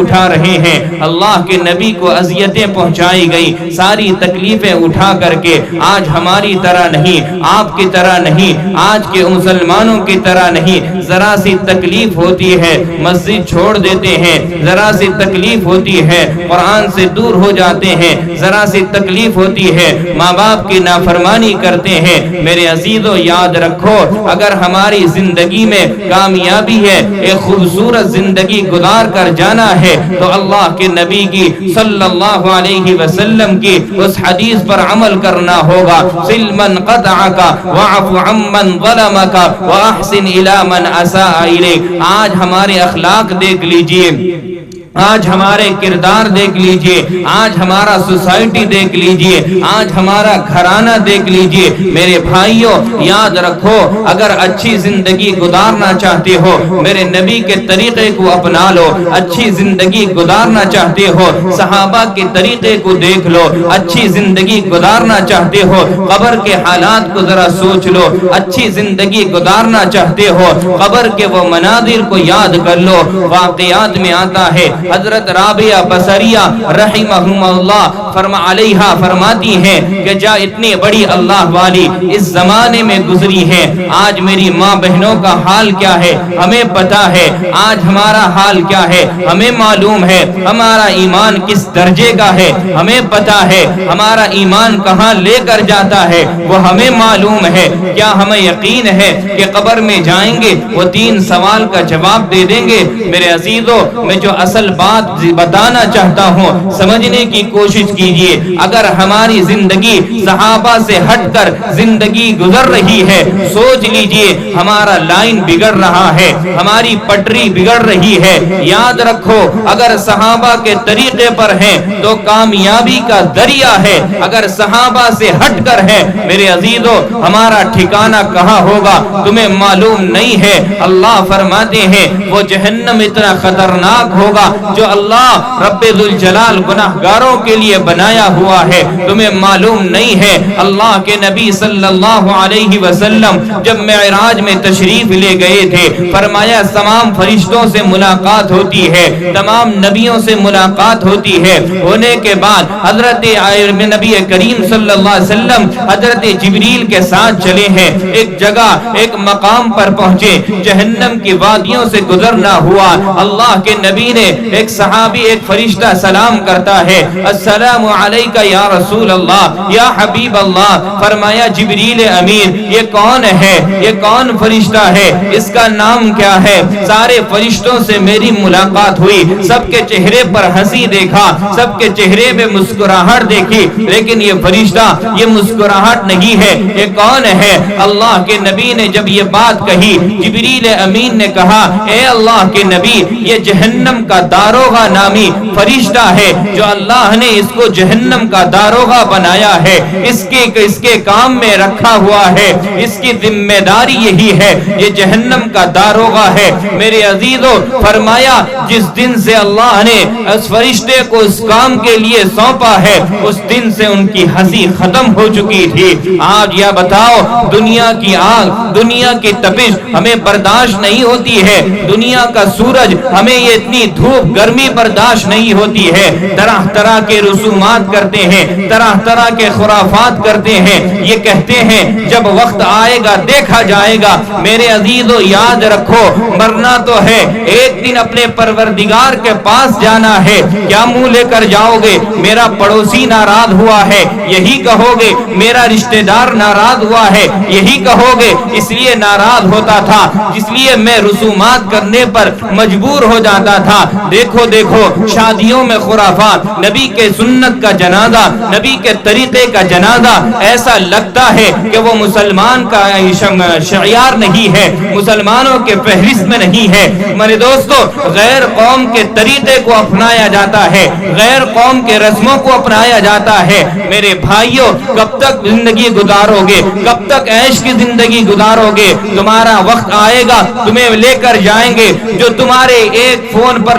اٹھا رہے ہیں، اللہ کے نبی کو اذیتیں پہنچائی گئی، ساری تکلیفیں اٹھا کر کے آج ہماری طرح نہیں، آپ کی طرح نہیں، آج کے مسلمانوں کی طرح نہیں، ذرا سی تکلیف ہوتی ہے مسجد چھوڑ دیتے ہیں، ذرا سی تکلیف ہوتی ہے قرآن سے دور ہو جاتے ہیں، ذرا سی تکلیف ہوتی ہے ماں باپ کی نافرمانی کرتے ہیں۔ میرے عزیزو یاد رکھو، اگر ہماری زندگی میں کامیابی ہے، ایک خوبصورت زندگی گزار کر جانا ہے، تو اللہ کے نبی کی صلی اللہ علیہ وسلم کی اس حدیث پر عمل کرنا ہوگا، صل من قطعک واعف عمن ظلمک واحسن الی من اساء الیک۔ آج ہمارے اخلاق دیکھ لیجئے، آج ہمارے کردار دیکھ لیجئے، آج ہمارا سوسائٹی دیکھ لیجئے، آج ہمارا گھرانہ دیکھ لیجئے۔ میرے بھائیوں یاد رکھو، اگر اچھی زندگی گزارنا چاہتے ہو میرے نبی کے طریقے کو اپنا لو، اچھی زندگی گزارنا چاہتے ہو صحابہ کے طریقے کو دیکھ لو، اچھی زندگی گزارنا چاہتے ہو قبر کے حالات کو ذرا سوچ لو، اچھی زندگی گزارنا چاہتے ہو قبر کے وہ مناظر کو یاد کر لو۔ واقعات میں آتا ہے حضرت رابعہ بصریہ رحمہم اللہ فرماتی ہیں کہ جا اتنی بڑی اللہ والی اس زمانے میں گزری ہے، آج میری ماں بہنوں کا حال کیا ہے ہمیں پتا ہے، آج ہمارا حال کیا ہے ہمیں معلوم ہے، ہمارا ایمان کس درجے کا ہے ہمیں پتا ہے، ہمارا ایمان کہاں لے کر جاتا ہے وہ ہمیں معلوم ہے۔ کیا ہمیں یقین ہے کہ قبر میں جائیں گے وہ 3 سوال کا جواب دے دیں گے؟ میرے عزیزو، میں جو اصل بات بتانا چاہتا ہوں سمجھنے کی کوشش کیجئے۔ اگر ہماری زندگی صحابہ سے ہٹ کر زندگی گزر رہی ہے، سوچ لیجئے ہمارا لائن بگڑ رہا ہے، ہماری پٹری بگڑ رہی ہے۔ یاد رکھو، اگر صحابہ کے طریقے پر ہیں تو کامیابی کا ذریعہ ہے، اگر صحابہ سے ہٹ کر ہے میرے عزیزو ہمارا ٹھکانہ کہاں ہوگا تمہیں معلوم نہیں ہے۔ اللہ فرماتے ہیں وہ جہنم اتنا خطرناک ہوگا جو اللہ رب ذوالجلال گناہگاروں کے لیے بنایا ہوا ہے، تمہیں معلوم نہیں ہے۔ اللہ کے نبی صلی اللہ علیہ وسلم جب معراج میں تشریف لے گئے تھے، فرمایا تمام فرشتوں سے ملاقات ہوتی ہے، تمام نبیوں سے ملاقات ہوتی ہے، ہونے کے بعد حضرت نبی کریم صلی اللہ علیہ وسلم حضرت جبریل کے ساتھ چلے ہیں، ایک جگہ ایک مقام پر پہنچے، جہنم کی وادیوں سے گزرنا ہوا، اللہ کے نبی نے ایک صحابی ایک فرشتہ سلام کرتا ہے، السلام علیکہ یا رسول اللہ یا حبیب اللہ، فرمایا جبریل امین، یہ کون ہے، یہ کون فرشتہ ہے، اس کا نام کیا ہے؟ سارے فرشتوں سے میری ملاقات ہوئی، سب کے چہرے پر ہنسی دیکھا، سب کے چہرے میں مسکراہٹ دیکھی، لیکن یہ فرشتہ یہ مسکراہٹ نہیں ہے، یہ کون ہے؟ اللہ کے نبی نے جب یہ بات کہی، جبریل امین نے کہا اے اللہ کے نبی، یہ جہنم کا داروغہ نامی فرشتہ ہے جو اللہ نے اس کو جہنم کا داروغہ بنایا ہے، اس کے کام میں رکھا ہوا ہے، اس کی ذمہ داری یہی ہے، یہ جہنم کا داروغہ ہے۔ میرے عزیزو فرمایا جس دن سے اللہ نے اس فرشتے کو اس کام کے لیے سونپا ہے اس دن سے ان کی ہنسی ختم ہو چکی تھی۔ آج یا بتاؤ دنیا کی آگ، دنیا کی تپش ہمیں برداشت نہیں ہوتی ہے، دنیا کا سورج ہمیں یہ اتنی دھوپ گرمی برداشت نہیں ہوتی ہے، طرح طرح کے رسومات کرتے ہیں، طرح طرح کے خرافات کرتے ہیں، یہ کہتے ہیں جب وقت آئے گا دیکھا جائے گا۔ میرے عزیزو یاد رکھو مرنا تو ہے، ایک دن اپنے پروردگار کے پاس جانا ہے، کیا منہ لے کر جاؤ گے؟ میرا پڑوسی ناراض ہوا ہے یہی کہو گے، میرا رشتہ دار ناراض ہوا ہے یہی کہو گے، اس لیے ناراض ہوتا تھا جس لیے میں رسومات کرنے پر مجبور ہو جاتا تھا۔ دیکھو دیکھو شادیوں میں خرافات، نبی کے سنت کا جنازہ، نبی کے طریقے کا جنازہ ایسا لگتا ہے کہ وہ مسلمان کا شعیار نہیں ہے، مسلمانوں کے فہرست میں نہیں ہے۔ میرے دوستو غیر قوم کے طریقے کو اپنایا جاتا ہے، غیر قوم کے رسموں کو اپنایا جاتا ہے۔ میرے بھائیوں کب تک زندگی گزارو گے، کب تک عیش کی زندگی گزارو گے؟ تمہارا وقت آئے گا تمہیں لے کر جائیں گے، جو تمہارے ایک فون پر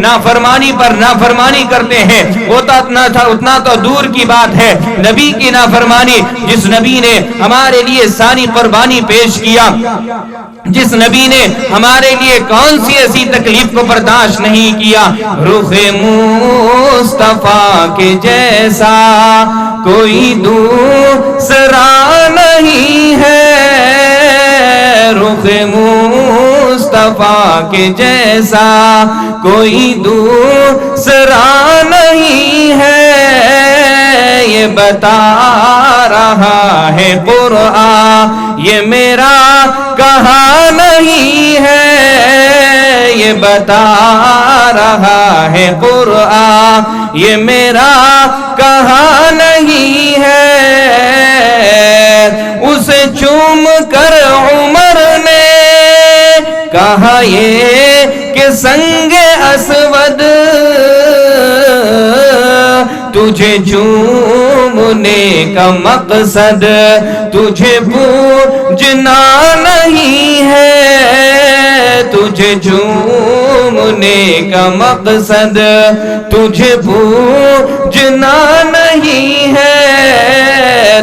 نافرمانی پر نافرمانی کرتے ہیں، اتنا تو دور کی بات ہے نبی کی نافرمانی، جس نبی نے ہمارے لیے ساری قربانی پیش کیا، جس نبی نے ہمارے لیے کون سی ایسی تکلیف کو برداشت نہیں کیا۔ رخ مصطفیٰ کے جیسا کوئی دوسرا نہیں ہے، رخ مصطفیٰ کے جیسا کوئی دوسرا نہیں ہے، یہ بتا رہا ہے قرآن، یہ میرا کہا نہیں ہے، یہ بتا رہا ہے قرآن، یہ میرا کہا نہیں ہے۔ اسے چوم کر عمر نے کہا یہ کہ سنگ اسود تجھے چومنے کا مقصد تجھے پوجنا نہیں ہے، تجھے چومنے کا مقصد تجھے پوجنا نہیں ہے۔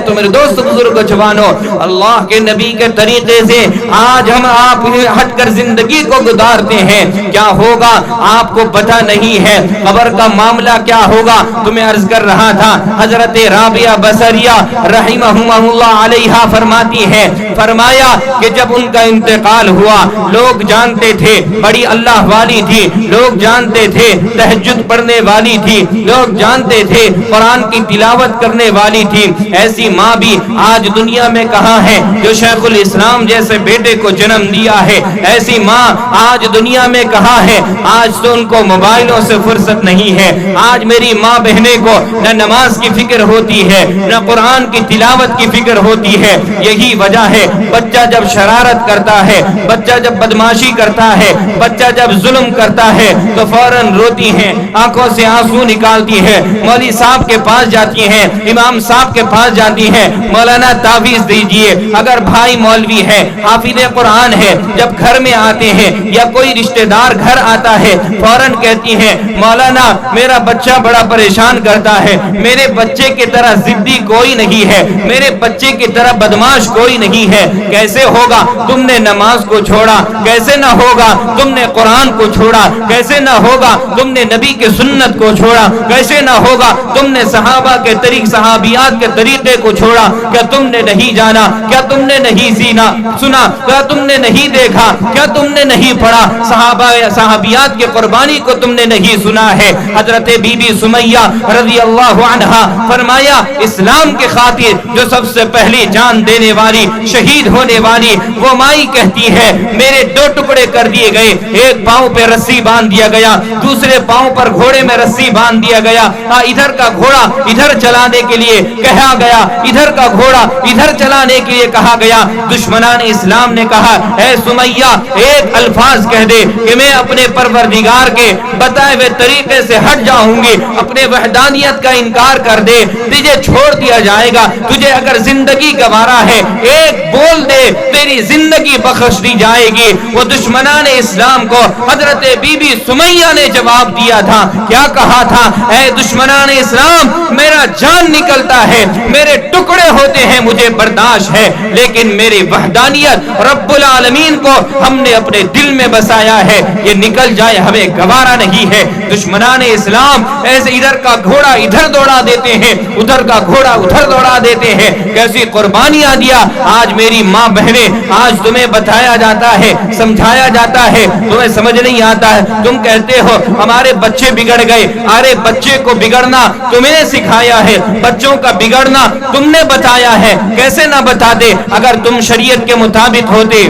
تو میرے دوست بزرگ جوانوں، اللہ کے نبی کے طریقے سے آج ہم آپ ہٹ کر زندگی کو گزارتے ہیں، کیا ہوگا آپ کو پتہ نہیں ہے، قبر کا معاملہ کیا ہوگا۔ تمہیں عرض کر رہا تھا، حضرت رابعہ بصریہ رحمہم اللہ علیہا فرماتی ہے، فرمایا کہ جب ان کا انتقال ہوا، لوگ جانتے تھے بڑی اللہ والی تھی، لوگ جانتے تھے تہجد پڑھنے والی تھی، لوگ جانتے تھے قرآن کی تلاوت کرنے والی تھی، ایسی ماں بھی آج دنیا میں کہاں ہے جو شیخ الاسلام جیسے بیٹے کو جنم دیا ہے، ایسی ماں آج دنیا میں کہاں ہے۔ آج تو ان کو موبائلوں سے فرصت نہیں ہے، آج میری ماں بہنیں کو نہ نماز کی فکر ہوتی ہے، نہ قرآن کی تلاوت کی فکر ہوتی ہے۔ یہی وجہ ہے بچہ جب شرارت کرتا ہے، بچہ جب بدماشی کرتا ہے، بچہ جب ظلم کرتا ہے تو فوراً روتی ہیں، آنکھوں سے آنسو نکالتی ہے، مولوی صاحب کے پاس جاتی ہیں، امام صاحب کے پاس جاتی ہیں، مولانا تعویذ دیجئے۔ اگر بھائی مولوی ہے، حافظ قرآن ہے، جب گھر میں آتے ہیں یا کوئی رشتہ دار گھر آتا ہے، فوراً کہتی ہیں مولانا میرا بچہ بڑا پریشان کرتا ہے، میرے بچے کی طرح ضدی کوئی نہیں ہے، میرے بچے کی طرح بدماش کوئی نہیں ہے۔ کیسے ہوگا تم نے نماز کو چھوڑا، کیسے نہ ہوگا تم نے قرآن کو چھوڑا، کیسے نہ ہوگا تم نے نبی کی سنت کو چھوڑا، کیسے نہ ہوگا تم نے صحابہ کے طریق صحابیات کے طریقے کو چھوڑا۔ کیا تم نے نہیں جانا، کیا تم نے نہیں سنا، کیا تم نے نہیں دیکھا، کیا تم نے نہیں پڑھا، صحابہ صحابیات کی قربانی کو تم نے نہیں سنا ہے۔ حضرت بی بی سمیہ رضی اللہ عنہا فرمایا اسلام کے خاطر جو سب سے پہلی جان دینے والی، شہید ہونے والی وہ مائی کہتی ہے میرے دو ٹکڑے کر دیے گئے، ایک پاؤں پہ رسی باندھ دیا گیا، دوسرے پاؤں پر گھوڑے میں رسی باندھ دیا گیا، ادھر کا گھوڑا ادھر چلانے کے لیے کہا گیا، ادھر کا گھوڑا ادھر چلانے کے لیے کہا گیا۔ دشمنان اسلام نے کہا اے سمیہ ایک الفاظ کہہ دے کہ میں اپنے پروردگار کے بتائے ہوئے طریقے سے ہٹ جاؤں گی، اپنے وحدانیت کا انکار کر دے، تجھے چھوڑ دیا جائے گا، تجھے اگر زندگی گوارا ہے ایک بول دے تیری زندگی بخش دی جائے گی۔ وہ دشمنان اسلام کو حضرت بی بی سمیہ نے جواب دیا تھا، کیا کہا تھا؟ اے دشمنان اسلام میرا جان نکلتا ہے، میرے ٹکڑے ہوتے ہیں، مجھے برداشت ہے، لیکن میری وحدانیت رب العالمین کو ہم نے اپنے دل میں بسایا ہے، یہ نکل جائے ہمیں گوارا نہیں ہے۔ دشمنان اسلام ایسے ادھر کا گھوڑا ادھر دوڑا دیتے ہیں، ادھر کا گھوڑا ادھر دوڑا دیتے ہیں، کیسی قربانیاں دیا۔ آج میری ماں بہنیں، آج تمہیں بتایا جاتا ہے، سمجھایا جاتا ہے، تمہیں سمجھ نہیں آتا ہے، تم کہتے ہو ہمارے بچے بگڑ گئے، ارے بچے کو بگڑنا تمہیں سکھایا ہے، بچوں کا بگڑنا تم نے بتایا ہے، کیسے نہ بتاتے؟ اگر تم شریعت کے مطابق ہوتے،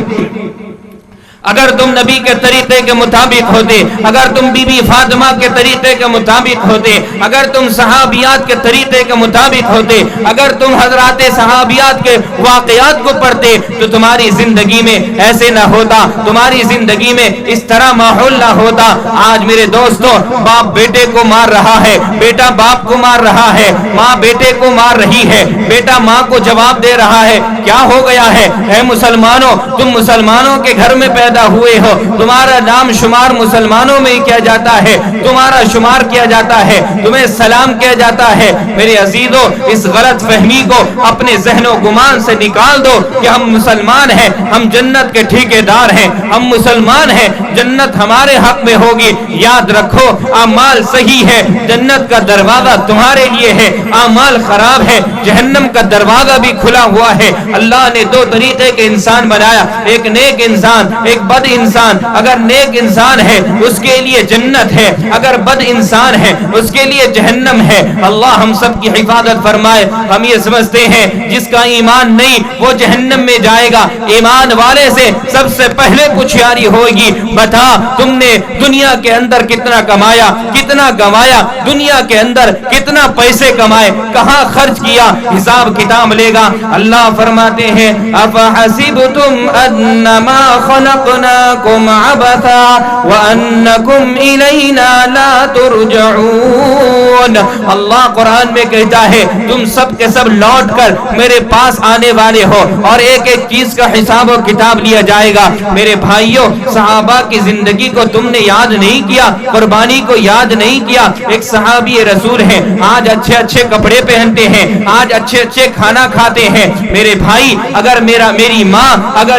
اگر تم نبی کے طریقے کے مطابق ہوتے، اگر تم بی بی فاطمہ کے طریقے کے مطابق ہوتے، اگر تم صحابیات کے طریقے کے مطابق ہوتے، اگر تم حضرات صحابیات کے واقعات کو پڑھتے تو تمہاری زندگی میں ایسے نہ ہوتا، تمہاری زندگی میں اس طرح ماحول نہ ہوتا۔ آج میرے دوستوں باپ بیٹے کو مار رہا ہے، بیٹا باپ کو مار رہا ہے، ماں بیٹے کو مار رہی ہے، بیٹا ماں کو جواب دے رہا ہے، کیا ہو گیا ہے؟ اے مسلمانوں تم مسلمانوں کے گھر میں پیدا پیدا ہوئے ہو, تمہارا نام شمار مسلمانوں میں کیا جاتا ہے, تمہارا شمار کیا جاتا ہے, تمہیں سلام کیا جاتا ہے. میرے عزیزو, اس غلط فہمی کو اپنے ذہن و گمان سے نکال دو کہ ہم مسلمان ہیں, ہم جنت کے ٹھیکیدار ہیں, ہم مسلمان ہیں, جنت ہمارے حق میں ہوگی. یاد رکھو, اعمال صحیح ہے, جنت کا دروازہ تمہارے لیے ہے. اعمال خراب ہے, جہنم کا دروازہ بھی کھلا ہوا ہے. اللہ نے دو طریقے کے انسان بنایا, ایک نیک انسان, ایک بد انسان. اگر نیک انسان ہے اس کے لیے جنت ہے, اگر بد انسان ہے اس کے لیے جہنم ہے. اللہ ہم سب کی حفاظت فرمائے. ہم یہ سمجھتے ہیں جس کا ایمان نہیں وہ جہنم میں جائے گا. ایمان والے سے سب سے پہلے پوچھیاری ہوگی, بتا تم نے دنیا کے اندر کتنا کمایا, کتنا گنوایا, دنیا کے اندر کتنا پیسے کمائے, کہاں خرچ کیا, حساب کتاب لے گا. اللہ فرماتے ہیں افحسبتم انما خلقناکم عبثا وانکم الینا لا ترجعون. اللہ قرآن میں کہتا ہے تم سب کے سب لوٹ کر میرے پاس آنے والے ہو اور ایک ایک چیز کا حساب و کتاب لیا جائے گا. میرے بھائیوں, صحابہ کی زندگی کو تم نے یاد نہیں کیا, قربانی کو یاد نہیں کیا. ایک صحابی رسول ہیں, آج اچھے اچھے کپڑے پہنتے ہیں, آج اچھے اچھے کھانا کھاتے ہیں. میرے بھائی, اگر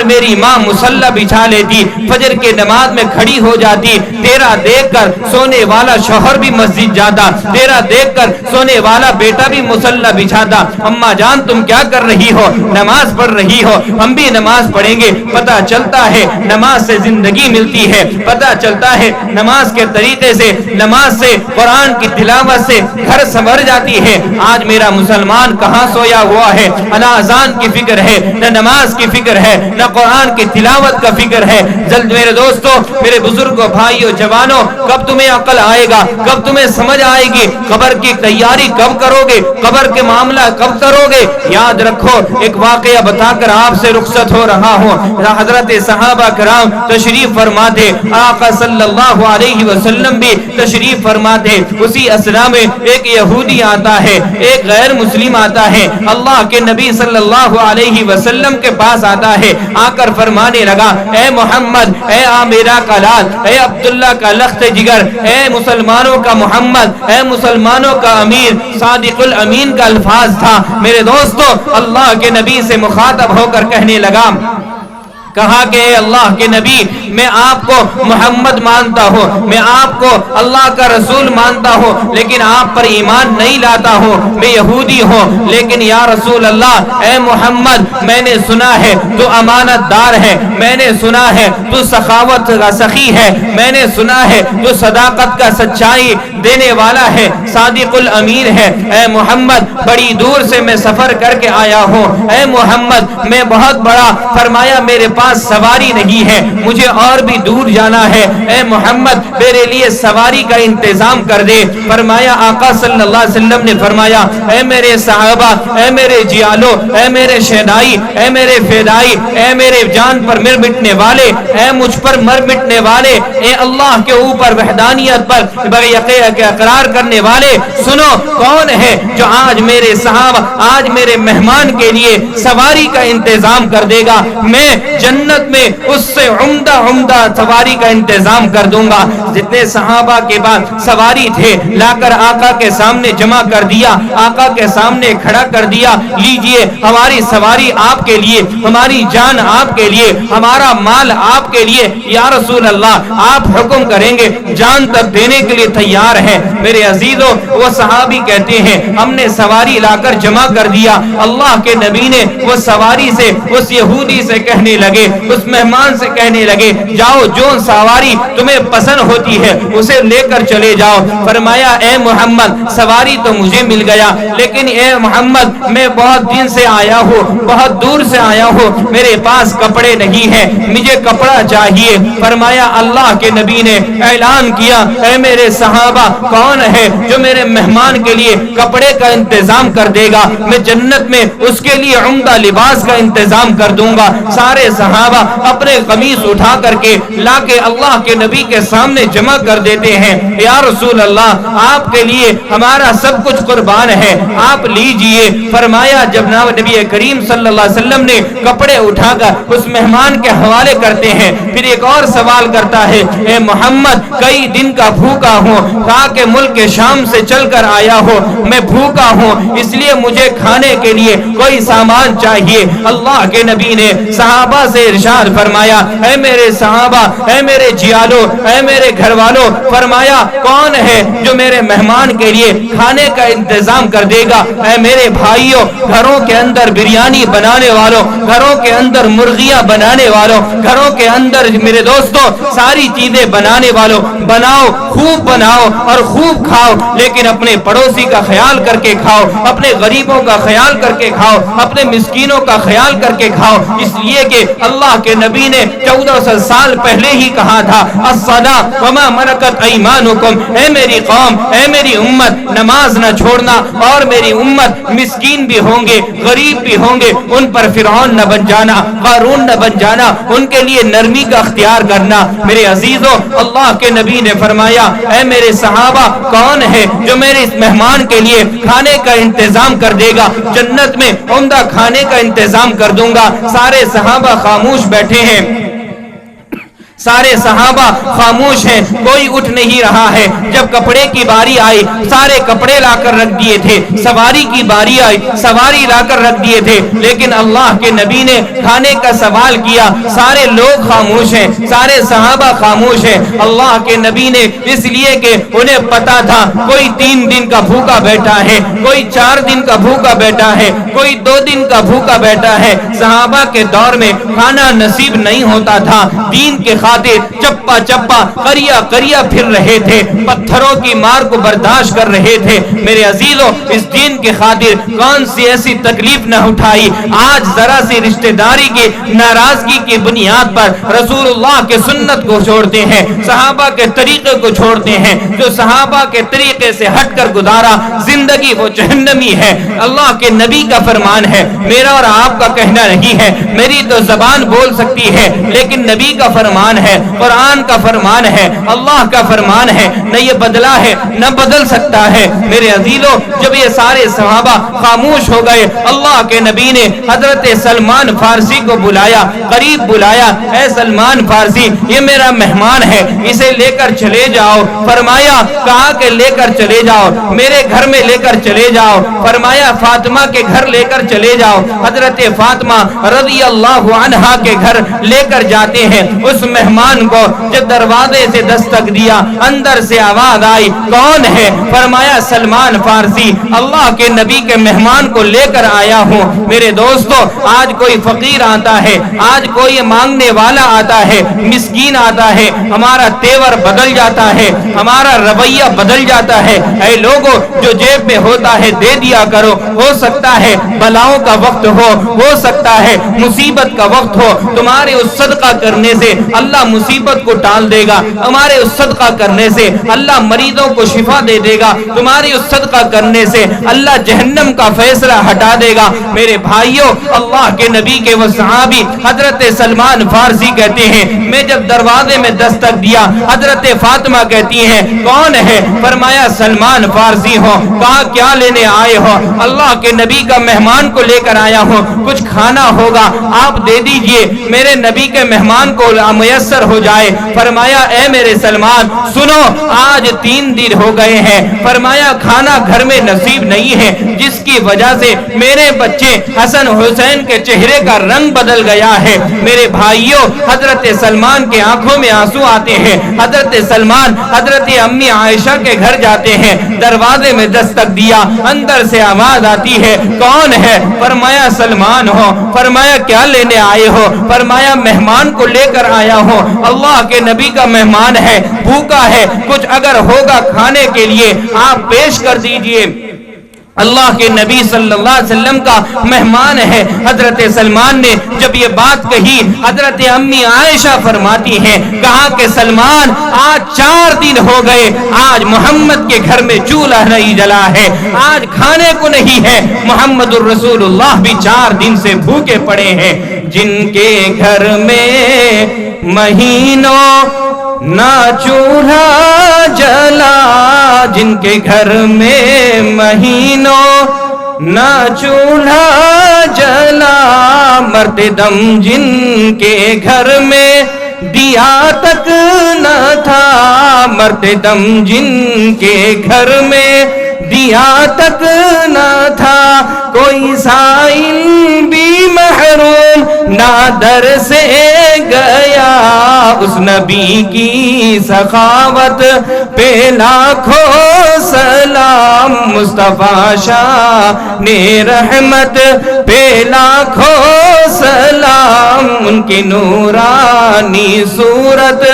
میری ماں مصلی بچھا لیتی, فجر کے نماز میں کھڑی ہو جاتی, تیرا دیکھ کر سونے والا شوہر بھی مسجد جاتا, تیرا دیکھ کر سونے والا بیٹا بھی مصلی بچھاتا. اماں جان تم کیا کر رہی ہو, نماز پڑھ رہی ہو, ہم بھی نماز پڑھیں گے. پتہ چلتا ہے نماز سے زندگی ملتی ہے, پتہ چلتا ہے نماز کے طریقے سے, نماز سے, قرآن کی تلاوت سے گھر سنور جاتی ہے. آج میرا مسلمان کہاں سویا ہوا ہے, نہ اذان کی فکر ہے, نہ نماز کی فکر ہے, نہ قرآن کی تلاوت کا فکر ہے. جلد میرے دوستوں, میرے بزرگوں, بھائیوں, جوانوں, کب تمہیں عقل آئے گا, کب تمہیں سمجھ آئے گی, قبر کی تیاری کب کرو گے, قبر کے معاملہ کب کرو گے. یاد رکھو, ایک واقعہ بتا کر آپ سے رخصت ہو رہا ہوں. حضرت صحابہ کرام تشریف فرماتے, آقا صلی اللہ علیہ وسلم بھی تشریف فرماتے. اسی اسنا میں ایک یہودی آتا ہے, ایک غیر مسلم آتا ہے, اللہ کے نبی صلی اللہ علیہ وسلم کے پاس آتا ہے. آ کر فرمانے لگا, اے محمد, اے عامرہ کا لال, اے عبداللہ کا لخت جگر, اے مسلمانوں کا محمد, اے مسلمانوں کا امیر, صادق الامین کا الفاظ تھا. میرے دوستو, اللہ کے نبی سے مخاطب ہو کر کہنے لگا, کہا کہ اے اللہ کے نبی, میں آپ کو محمد مانتا ہوں, میں آپ کو اللہ کا رسول مانتا ہوں, لیکن آپ پر ایمان نہیں لاتا ہوں. میں یہودی ہوں, لیکن یا رسول اللہ, اے محمد, میں نے سنا ہے تو امانت دار ہے, میں نے سنا ہے تو سخاوت کا سخی ہے, میں نے سنا ہے تو صداقت کا سچائی دینے والا ہے, صادق الامین ہے. اے محمد, بڑی دور سے میں سفر کر کے آیا ہوں. اے محمد, میں بہت بڑا, فرمایا میرے پاس سواری نہیں ہے, مجھے اور بھی دور جانا ہے. اے محمد, میرے لیے سواری کا انتظام کر دے. فرمایا, آقا صلی اللہ علیہ وسلم نے فرمایا, اے میرے صحابہ, اے میرے جیالو, اے میرے شہدائی, اے میرے فدائی, اے میرے جان پر مر مٹنے والے, اے مجھ پر مر مٹنے والے, اے اللہ کے اوپر وحدانیت پر بغیر اقرار کرنے والے, سنو کون ہے جو آج میرے صحابہ, آج میرے مہمان کے لیے سواری کا انتظام کر دے گا. میں جنت میں اس سے عمدہ سواری کا انتظام کر دوں گا. جتنے صحابہ کے بعد سواری تھے, لا کر آقا کے سامنے جمع کر دیا, آقا کے سامنے کھڑا کر دیا. لیجئے, ہماری سواری آپ کے لیے, ہماری جان آپ کے لیے, ہمارا مال آپ کے لیے. یا رسول اللہ, آپ حکم کریں گے, جان تک دینے کے لیے تیار ہیں. میرے عزیزوں, وہ صحابی کہتے ہیں, ہم نے سواری لا کر جمع کر دیا. اللہ کے نبی نے وہ سواری سے, اس یہودی سے کہنے لگے, اس مہمان سے کہنے لگے, جاؤ, جو سواری تمہیں پسند ہوتی ہے اسے لے کر چلے جاؤ. فرمایا, اے محمد, سواری تو مجھے مل گیا, لیکن اے محمد, میں بہت دن سے آیا ہوں, بہت دور سے آیا ہوں, میرے پاس کپڑے نہیں ہیں, مجھے کپڑا چاہیے. فرمایا, اللہ کے نبی نے اعلان کیا, اے میرے صحابہ, کون ہے جو میرے مہمان کے لیے کپڑے کا انتظام کر دے گا, میں جنت میں اس کے لیے عمدہ لباس کا انتظام کر دوں گا. سارے صحابہ اپنے قمیص اٹھا کر کے لا کے اللہ کے نبی کے سامنے جمع کر دیتے ہیں، یا رسول اللہ آپ کے لیے ہمارا سب کچھ قربان ہے، آپ لیجئے۔ فرمایا جب نبی کریم صلی اللہ علیہ وسلم نے کپڑے اٹھا کر اس مہمان کے حوالے کرتے ہیں، پھر ایک اور سوال کرتا ہے، اے محمد کئی دن کا بھوکا ہوں، کہا کہ ملک شام سے چل کر آیا ہو، میں بھوکا ہوں، اس لیے مجھے کھانے کے لیے کوئی سامان چاہیے۔ اللہ کے نبی نے صحابہ سے ارشاد فرمایا، اے میرے صحابہ، اے میرے جیالو، اے میرے گھر والوں، فرمایا کون ہے جو میرے مہمان کے لیے کھانے کا انتظام کر دے گا؟ اے میرے بھائیوں، گھروں کے اندر بریانی بنانے والوں، گھروں کے اندر مرغیاں بنانے والوں، گھروں کے اندر میرے دوستوں ساری چیزیں بنانے والوں، بناؤ، خوب بناؤ اور خوب کھاؤ، لیکن اپنے پڑوسی کا خیال کر کے کھاؤ، اپنے غریبوں کا خیال کر کے کھاؤ، اپنے مسکینوں کا خیال کر کے کھاؤ، اس لیے کہ اللہ کے نبی نے 1400 سال پہلے ہی کہا تھا، الصلاۃ وما ملکت ایمانکم، اے میری قوم، اے میری امت، نماز نہ چھوڑنا، اور میری امت مسکین بھی ہوں گے، غریب بھی ہوں گے، ان پر فرعون نہ بن جانا، قارون نہ بن جانا، ان کے لیے نرمی کا اختیار کرنا۔ میرے عزیزوں، اللہ کے نبی نے فرمایا، اے میرے صحابہ کون ہے جو میرے اس مہمان کے لیے کھانے کا انتظام کر دے گا؟ جنت میں عمدہ کھانے کا انتظام کر دوں گا۔ سارے صحابہ خاموش بیٹھے ہیں، سارے صحابہ خاموش ہیں، کوئی اٹھ نہیں رہا ہے۔ جب کپڑے کی باری آئی سارے کپڑے لا کر رکھ دیے تھے، سواری کی باری آئی سواری لا کر رکھ دیے تھے، لیکن اللہ کے نبی نے کھانے کا سوال کیا، سارے لوگ خاموش ہیں، سارے صحابہ خاموش ہیں۔ اللہ کے نبی نے اس لیے کہ انہیں پتا تھا کوئی 3 دن کا بھوکا بیٹھا ہے، کوئی 4 دن کا بھوکا بیٹھا ہے، کوئی 2 دن کا بھوکا بیٹھا ہے۔ صحابہ کے دور میں کھانا نصیب نہیں ہوتا تھا، دین کے چپا چپا کریا کریا پھر رہے تھے، پتھروں کی مار کو برداشت کر رہے تھے۔ میرے عزیزوں، اس دین کے خاطر کون سی ایسی تکلیف نہ اٹھائی؟ آج ذرا سی رشتہ داری کی ناراضگی کی بنیاد پر رسول اللہ کے سنت کو چھوڑتے ہیں، صحابہ کے طریقے کو چھوڑتے ہیں۔ جو صحابہ کے طریقے سے ہٹ کر گزارا زندگی وہ جہنمی ہے۔ اللہ کے نبی کا فرمان ہے، میرا اور آپ کا کہنا نہیں ہے، میری تو زبان بول سکتی ہے لیکن نبی کا فرمان ہے، قرآن کا فرمان ہے، اللہ کا فرمان ہے، نہ یہ بدلا ہے نہ بدل سکتا ہے۔ میرے عزیزوں، جب یہ سارے صحابہ خاموش ہو گئے، اللہ کے نبی نے حضرت سلمان فارسی کو بلایا، قریب بلایا، اے سلمان فارسی یہ میرا مہمان ہے، اسے لے کر چلے جاؤ۔ فرمایا کہا کہ لے کر چلے جاؤ، میرے گھر میں لے کر چلے جاؤ۔ فرمایا فاطمہ کے گھر لے کر چلے جاؤ۔ حضرت فاطمہ رضی اللہ عنہا کے گھر لے کر جاتے ہیں۔ اس مہمان کو جب دروازے سے دستک دیا، اندر سے آواز آئی، کون ہے؟ فرمایا سلمان فارسی، اللہ کے نبی کے مہمان کو لے کر آیا ہوں۔ میرے دوستو، آج کوئی فقیر آتا ہے، آج کوئی مانگنے والا آتا ہے، مسکین آتا ہے، ہمارا تیور بدل جاتا ہے، ہمارا رویہ بدل جاتا ہے۔ اے لوگوں، جو جیب میں ہوتا ہے دے دیا کرو، ہو سکتا ہے بلاؤں کا وقت ہو سکتا ہے مصیبت کا وقت ہو، تمہارے اس صدقہ کرنے سے اللہ مصیبت کو ٹال دے گا، ہمارے اس صدقہ کرنے سے اللہ مریضوں کو شفا دے دے گا، تمہاری اس صدقہ کرنے سے اللہ جہنم کا فیصلہ ہٹا دے گا۔ میرے بھائیوں، اللہ کے نبی کے وہ صحابی حضرت سلمان فارسی کہتے ہیں، میں جب دروازے میں دستک دیا، حضرت فاطمہ کہتی ہیں کون ہے؟ فرمایا سلمان فارسی ہو۔ کہا کیا لینے آئے ہو؟ اللہ کے نبی کا مہمان کو لے کر آیا ہوں، کچھ کھانا ہوگا آپ دے دیجئے، میرے نبی کے مہمان کو میسر ہو جائے۔ فرمایا اے میرے سلمان سنو، آج 3 دن ہو گئے ہیں، فرمایا کھانا گھر میں نصیب نہیں ہے، جس کی وجہ سے میرے بچے حسن حسین کے چہرے کا رنگ بدل گیا ہے۔ میرے بھائیوں، حضرت سلمان کے آنکھوں میں آنسو آتے ہیں۔ حضرت سلمان حضرت امی عائشہ کے گھر جاتے ہیں، دروازے میں دستک دیا، اندر سے آواز آتی ہے کون ہے؟ فرمایا سلمان ہو۔ فرمایا کیا لینے آئے ہو؟ فرمایا مہمان کو لے کر آیا ہوں، اللہ کے نبی کا مہمان ہے، بھوکا ہے، کچھ اگر ہوگا کھانے کے لیے آپ پیش کر دیجئے۔ اللہ کے نبی صلی اللہ علیہ وسلم کا مہمان ہے۔ حضرت سلمان نے جب یہ بات کہی، حضرت امی عائشہ فرماتی ہیں، کہا کہ سلمان آج 4 دن ہو گئے، آج محمد کے گھر میں چولہا نہیں جلا ہے، آج کھانے کو نہیں ہے۔ محمد الرسول اللہ بھی 4 دن سے بھوکے پڑے ہیں۔ جن کے گھر میں مہینوں نہ چولہا جلا، جن کے گھر میں مہینوں نہ چولہا جلا، مرتے دم جن کے گھر میں دیا تک نہ تھا، مرتے دم جن کے گھر میں دیا تک نہ تھا، کوئی سائل بھی محروم نہ در سے گیا، اس نبی کی سخاوت پہ لاکھوں سلام، مصطفیٰ شاہ نے رحمت پہ لاکھوں سلام، ان کی نورانی صورت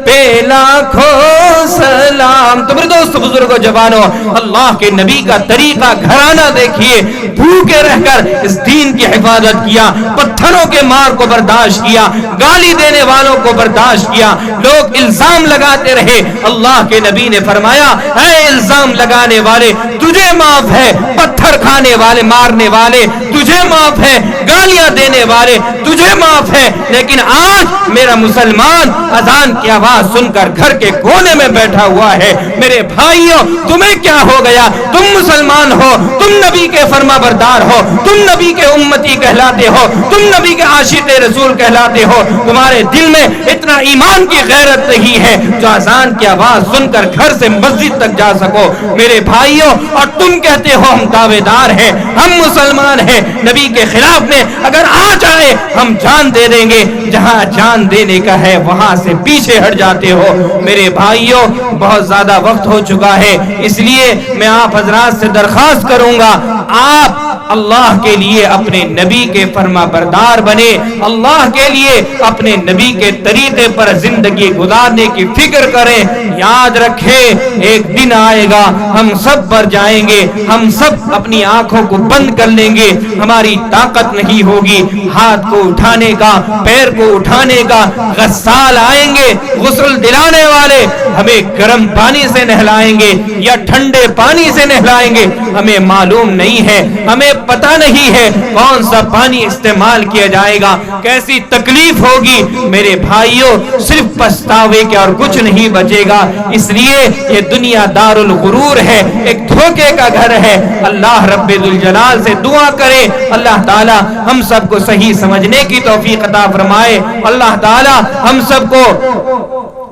پہ لاکھوں سلام۔ تو میرے دوست بزرگوں جوانوں، اللہ کے نبی کا طریقہ گھرانہ دیکھیے، بھوکے رہ کر اس دین کی حفاظت کیا، پتھروں کے مار کو برداشت کیا، گالی دینے والوں کو برداشت کیا، لوگ الزام لگاتے رہے۔ اللہ کے نبی نے فرمایا، اے الزام لگانے والے تجھے معاف ہے، پتھر کھانے والے مارنے والے تجھے معاف ہے، گالیاں دینے والے تجھے معاف ہے، لیکن آج میرا مسلمان اذان کی آواز سن کر گھر کے کونے میں بیٹھا ہوا ہے۔ میرے بھائیوں، تمہیں کیا ہو گیا؟ تم مسلمان ہو، تم نبی کے فرما بردار ہو، تم نبی کے امتی کہلاتے ہو، تم نبی کے عاشق رسول کہلاتے ہو، تمہارے دل میں اتنا ایمان کی غیرت نہیں ہے جو اذان کی آواز سن کر گھر سے مسجد تک جا سکو۔ میرے بھائیوں، اور تم کہتے ہو ہم دعویدار ہیں، ہم مسلمان ہیں، نبی کے خلاف میں اگر آ جائے ہم جان دے دیں گے، جہاں جان دینے کا ہے وہاں سے پیچھے ہٹ جاتے ہو۔ میرے بھائیوں، بہت زیادہ وقت ہو چکا ہے، اس لیے میں آپ حضرات سے درخواست کروں گا، آپ اللہ کے لیے اپنے نبی کے فرما بردار بنے، اللہ کے لیے اپنے نبی کے طریقے پر زندگی گزارنے کی فکر کریں۔ یاد رکھیں، ایک دن آئے گا ہم سب مر جائیں گے، ہم سب اپنی آنکھوں کو بند کر لیں گے، ہماری طاقت نہیں ہوگی ہاتھ کو اٹھانے کا، پیر کو اٹھانے کا۔ غسال آئیں گے، غسل دلانے والے، ہمیں گرم پانی سے نہلائیں گے یا ٹھنڈے پانی سے نہلائیں گے، ہمیں معلوم نہیں ہے، ہمیں پتہ نہیں ہے کون سا پانی استعمال کیا جائے گا، کیسی تکلیف ہوگی۔ میرے بھائیوں، صرف پچھتاوے کے اور کچھ نہیں بچے گا، اس لیے یہ دنیا دار الغرور ہے، ایک دھوکے کا گھر ہے۔ اللہ رب ذوالجلال سے دعا کرے، اللہ تعالی ہم سب کو صحیح سمجھنے کی توفیق عطا فرمائے، اللہ تعالی ہم سب کو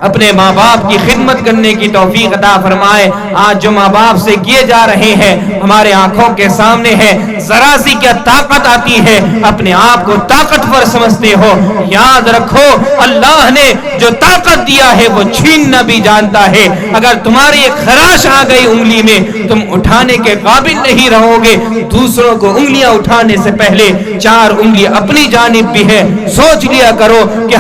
اپنے ماں باپ کی خدمت کرنے کی توفیق عطا فرمائے۔ آج جو ماں باپ سے کیے جا رہے ہیں ہمارے آنکھوں کے سامنے ہے، ذرا سی کیا طاقت آتی ہے اپنے آپ کو طاقتور سمجھتے ہو۔ یاد رکھو، اللہ نے جو طاقت دیا ہے وہ چھیننا بھی جانتا ہے۔ اگر تمہاری ایک خراش آ گئی انگلی میں، تم اٹھانے کے قابل نہیں رہو گے۔ دوسروں کو انگلیاں اٹھانے سے پہلے 4 انگلی اپنی جانب بھی ہے، سوچ لیا کرو کہ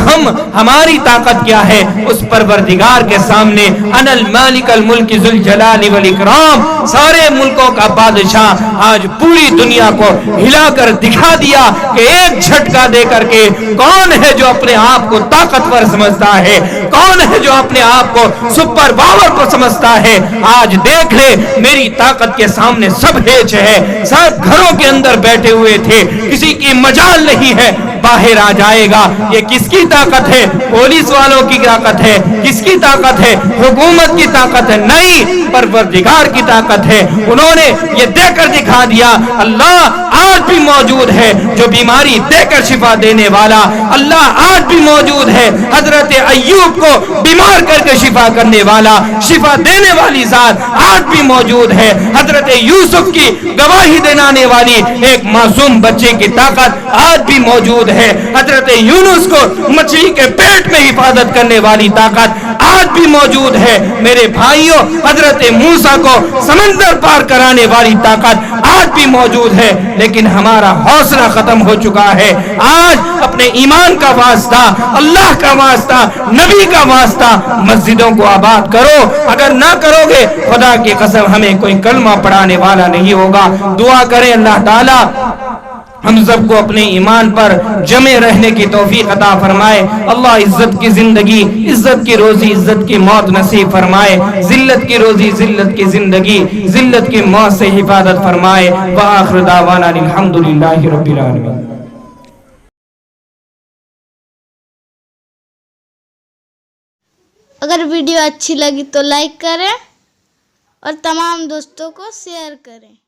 ہماری طاقت کیا ہے۔ اس پروردگار کے سامنے انا المالک الملک ذو الجلال والاکرام، سارے ملکوں کا بادشاہ آج پوری دنیا کو ہلا کر دکھا دیا کہ ایک جھٹکا دے کر کے کون ہے جو اپنے آپ کو طاقتور سمجھتا ہے، کون ہے جو اپنے آپ کو سپر پاور کو سمجھتا ہے۔ آج دیکھ لے، میری طاقت کے سامنے سب ہیچ ہے، سب گھروں کے اندر بیٹھے ہوئے تھے، کسی کی مجال نہیں ہے، باہر آ جائے گا۔ یہ کس کی طاقت ہے؟ پولیس والوں کی طاقت ہے؟ کس کی طاقت ہے؟ حکومت کی طاقت ہے؟ نہیں، پروردگار کی طاقت ہے۔ انہوں نے یہ دے کر دکھا دیا، اللہ آج بھی موجود ہے جو بیماری دے کر شفا دینے والا، اللہ آج بھی موجود ہے حضرت ایوب کو بیمار کر کے شفا کرنے والا، شفا دینے والی ذات آج بھی موجود ہے۔ حضرت یوسف کی گواہی دینے والی ایک معصوم بچے کی طاقت آج بھی موجود ہے۔ حضرت یونس کو مچھلی کے پیٹ میں حفاظت کرنے والی طاقت آج بھی موجود ہے۔ میرے بھائیوں، حضرت موسیٰ کو سمندر پار کرانے والی طاقت آج بھی موجود ہے، لیکن ہمارا حوصلہ ختم ہو چکا ہے۔ آج اپنے ایمان کا واسطہ، اللہ کا واسطہ، نبی کا واسطہ مسجدوں کو آباد کرو۔ اگر نہ کرو گے خدا کی قسم ہمیں کوئی کلمہ پڑھانے والا نہیں ہوگا۔ دعا کریں اللہ تعالیٰ ہم سب کو اپنے ایمان پر جمع رہنے کی توفیق عطا فرمائے۔ اللہ عزت کی زندگی، عزت کی روزی، عزت کی موت نصیب فرمائے۔ ذلت کی روزی، ذلت کی زندگی، ذلت کی موت سے حفاظت فرمائے۔ وآخر دعوانا الحمدللہ رب العالمین۔ اگر ویڈیو اچھی لگی تو لائک کریں اور تمام دوستوں کو شیئر کریں۔